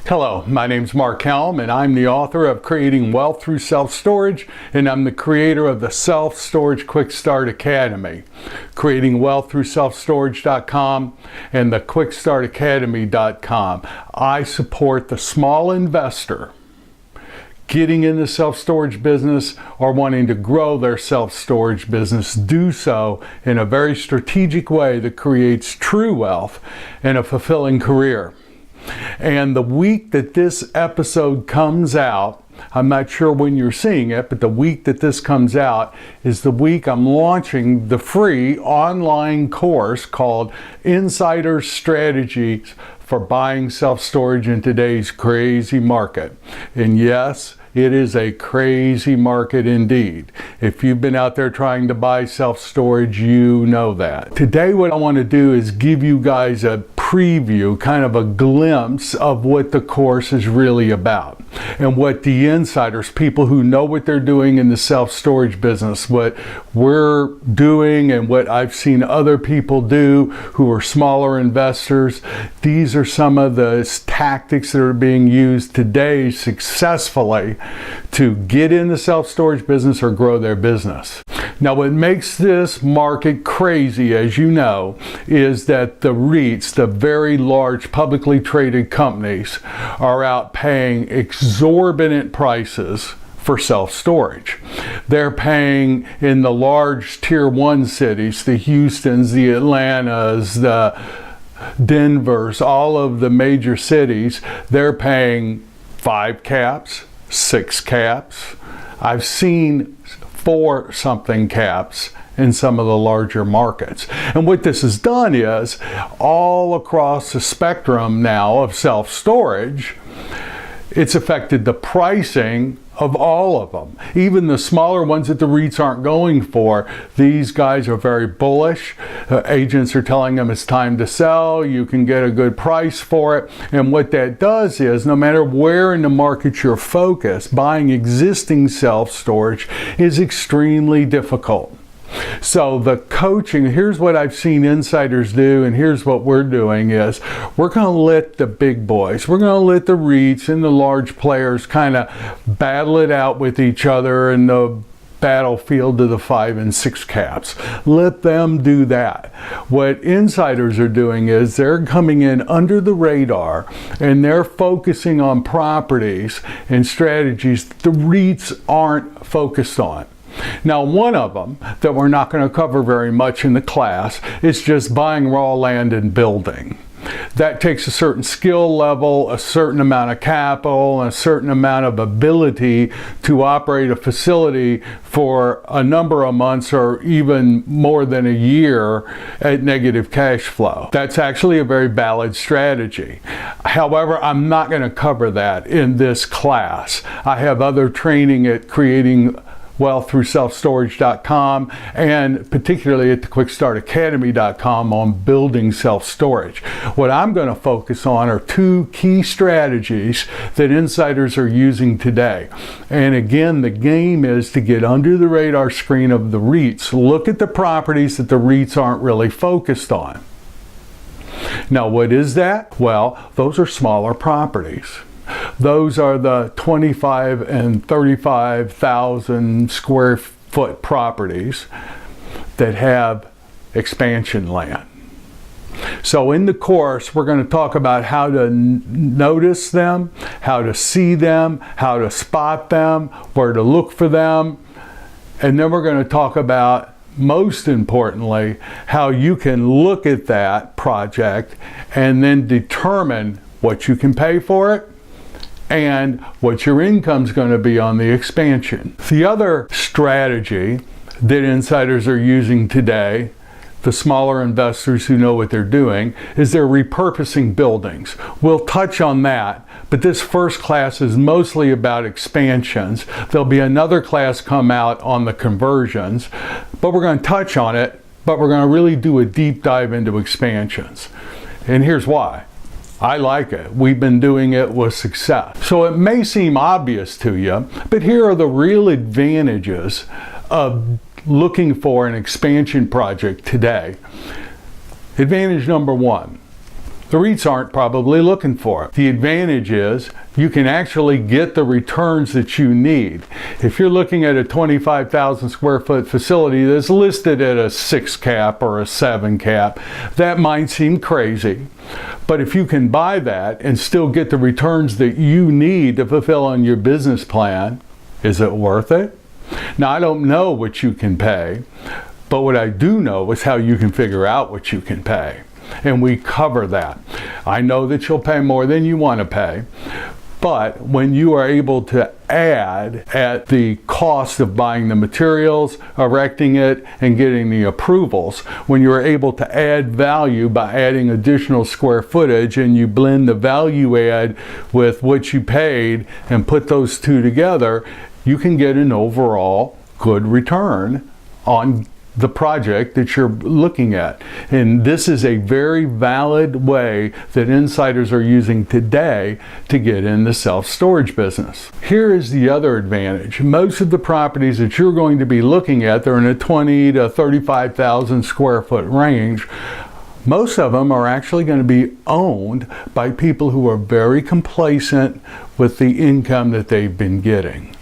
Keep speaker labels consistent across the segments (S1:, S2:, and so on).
S1: Hello, my name's Mark Helm, and I'm the author of Creating Wealth Through Self-Storage, and I'm the creator of the Self-Storage Quick Start Academy, Creating Wealth Through Self-Storage.com and the QuickStartAcademy.com. I support the small investor getting in the self-storage business or wanting to grow their self-storage business. Do so in a very strategic way that creates true wealth and a fulfilling career. And the week that this episode comes out, I'm not sure when you're seeing it, but the week that this comes out is the week I'm launching the free online course called Insider Strategies for Buying Self-Storage in Today's Crazy Market. And yes, it is a crazy market indeed. If you've been out there trying to buy self-storage, you know that. Today what I want to do is give you guys a preview, kind of a glimpse of what the course is really about and what the insiders, people who know what they're doing in the self-storage business, what we're doing and what I've seen other people do who are smaller investors. These are some of the tactics that are being used today successfully to get in the self-storage business or grow their business. Now, what makes this market crazy, as you know, is that the REITs, the very large publicly traded companies, are out paying exorbitant prices for self-storage. They're paying in the large tier 1 cities, the Houstons, the Atlantas, the Denvers, all of the major cities, they're paying 5 caps, 6 caps. I've seen 4-something caps in some of the larger markets. And what this has done is, all across the spectrum now of self-storage, it's affected the pricing of all of them. Even the smaller ones that the REITs aren't going for, these guys are very bullish. Agents are telling them it's time to sell. You can get a good price for it. And what that does is, no matter where in the market you're focused, buying existing self-storage is extremely difficult. So the coaching, here's what I've seen insiders do, and here's what we're doing is, we're going to let the big boys, we're going to let the REITs and the large players kind of battle it out with each other in the battlefield of the 5 and 6 caps. Let them do that. What insiders are doing is they're coming in under the radar and they're focusing on properties and strategies the REITs aren't focused on. Now, one of them that we're not going to cover very much in the class is just buying raw land and building. That takes a certain skill level, a certain amount of capital, and a certain amount of ability to operate a facility for a number of months or even more than a year at negative cash flow. That's actually a very valid strategy. However, I'm not going to cover that in this class. I have other training at Creating Wealth Through Self-Storage.com and particularly at the QuickStartAcademy.com on building self-storage. What I'm going to focus on are 2 key strategies that insiders are using today. And again, the game is to get under the radar screen of the REITs. Look at the properties that the REITs aren't really focused on. Now, what is that? Well, those are smaller properties. Those are the 25 and 35,000 square foot properties that have expansion land. So in the course, we're going to talk about how to notice them, how to see them, how to spot them, where to look for them, and then we're going to talk about, most importantly, how you can look at that project and then determine what you can pay for it and what your income's going to be on the expansion. The other strategy that insiders are using today, the smaller investors who know what they're doing, is they're repurposing buildings. We'll touch on that, but this first class is mostly about expansions. There'll be another class come out on the conversions, but we're going to touch on it, but we're going to really do a deep dive into expansions. And here's why. I like it. We've been doing it with success. So it may seem obvious to you, but here are the real advantages of looking for an expansion project today. Advantage number 1, the REITs aren't probably looking for it. The advantage is you can actually get the returns that you need. If you're looking at a 25,000 square foot facility that's listed at a 6 cap or a 7 cap, that might seem crazy. But if you can buy that and still get the returns that you need to fulfill on your business plan, is it worth it? Now, I don't know what you can pay, but what I do know is how you can figure out what you can pay. And we cover that. I know that you'll pay more than you want to pay, but when you are able to add at the cost of buying the materials, erecting it, and getting the approvals, when you're able to add value by adding additional square footage and you blend the value add with what you paid and put those two together, you can get an overall good return on the project that you're looking at. And this is a very valid way that insiders are using today to get in the self-storage business. Here is the other advantage. Most of the properties that you're going to be looking at, they're in a 20 to 35,000 square foot range. Most of them are actually going to be owned by people who are very complacent with the income that they've been getting.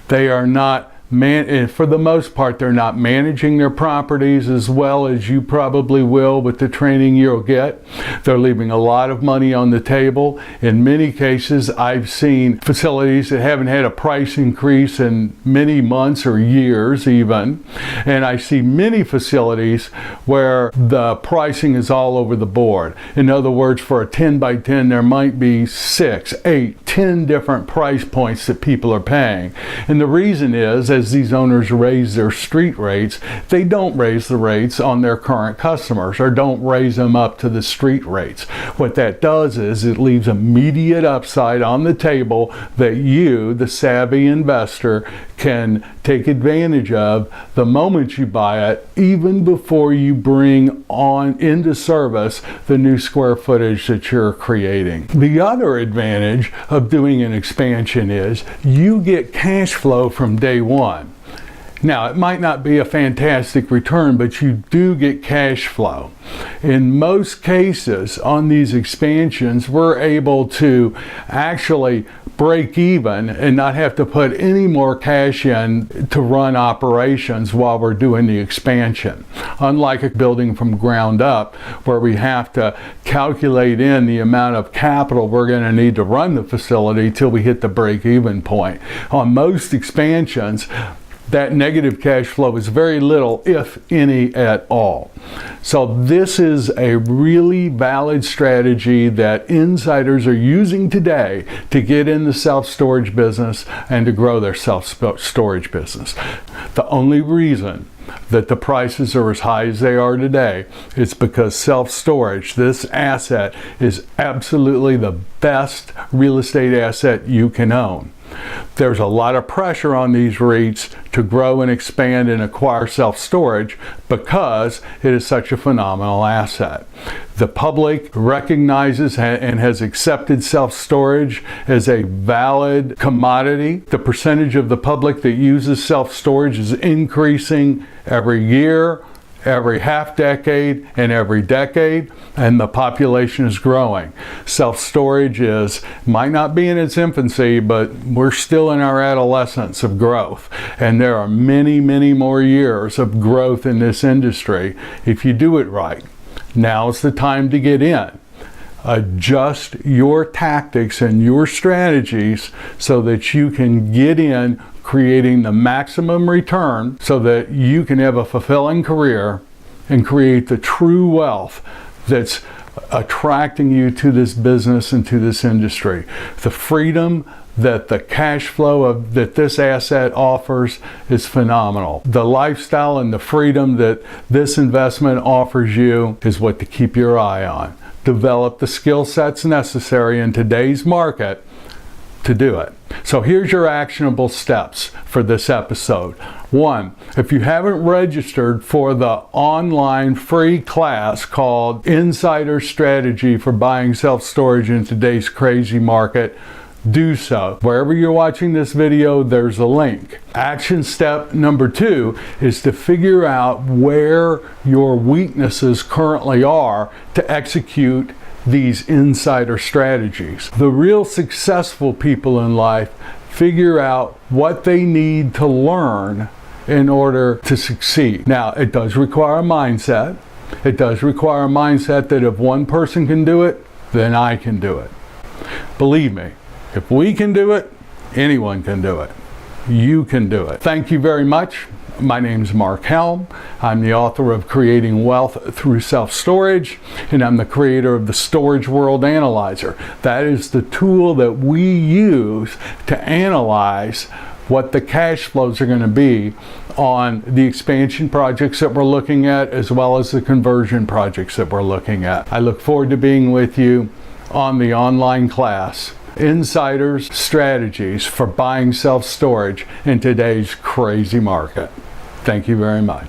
S1: They are not for the most part, they're not managing their properties as well as you probably will with the training you'll get. They're leaving a lot of money on the table. In many cases, I've seen facilities that haven't had a price increase in many months or years even. And I see many facilities where the pricing is all over the board. In other words, for a 10 by 10, there might be 6, 8, 10 different price points that people are paying. And the reason is, as these owners raise their street rates, they don't raise the rates on their current customers or don't raise them up to the street rates. What that does is it leaves immediate upside on the table that you, the savvy investor, can take advantage of the moment you buy it, even before you bring on into service the new square footage that you're creating. The other advantage of doing an expansion is you get cash flow from day one. Now, it might not be a fantastic return, but you do get cash flow. In most cases on these expansions, we're able to actually break even and not have to put any more cash in to run operations while we're doing the expansion. Unlike a building from ground up, where we have to calculate in the amount of capital we're going to need to run the facility till we hit the break-even point. On most expansions, that negative cash flow is very little, if any at all. So this is a really valid strategy that insiders are using today to get in the self-storage business and to grow their self-storage business. The only reason that the prices are as high as they are today is because self-storage, this asset, is absolutely the best real estate asset you can own. There's a lot of pressure on these REITs to grow and expand and acquire self-storage because it is such a phenomenal asset. The public recognizes and has accepted self-storage as a valid commodity. The percentage of the public that uses self-storage is increasing every year, every half decade, and every decade, and the population is growing. Self-storage might not be in its infancy, but we're still in our adolescence of growth. And there are many, many more years of growth in this industry if you do it right. Now's the time to get in. Adjust your tactics and your strategies so that you can get in, creating the maximum return so that you can have a fulfilling career and create the true wealth that's attracting you to this business and to this industry. The freedom that the cash flow that this asset offers is phenomenal. The lifestyle and the freedom that this investment offers you is what to keep your eye on. Develop the skill sets necessary in today's market to do it. So here's your actionable steps for this episode. 1, if you haven't registered for the online free class called Insider Strategy for Buying Self-Storage in Today's Crazy Market, do so. Wherever you're watching this video, there's a link. Action step number 2 is to figure out where your weaknesses currently are to execute these insider strategies. The real successful people in life figure out what they need to learn in order to succeed. Now, it does require a mindset. It does require a mindset that if one person can do it, then I can do it. Believe me, if we can do it, anyone can do it. You can do it. Thank you very much. My name is Mark Helm. I'm the author of Creating Wealth Through Self-Storage, and I'm the creator of the Storage World Analyzer. That is the tool that we use to analyze what the cash flows are going to be on the expansion projects that we're looking at, as well as the conversion projects that we're looking at. I look forward to being with you on the online class, Insiders Strategies for Buying Self-Storage in Today's Crazy Market. Thank you very much.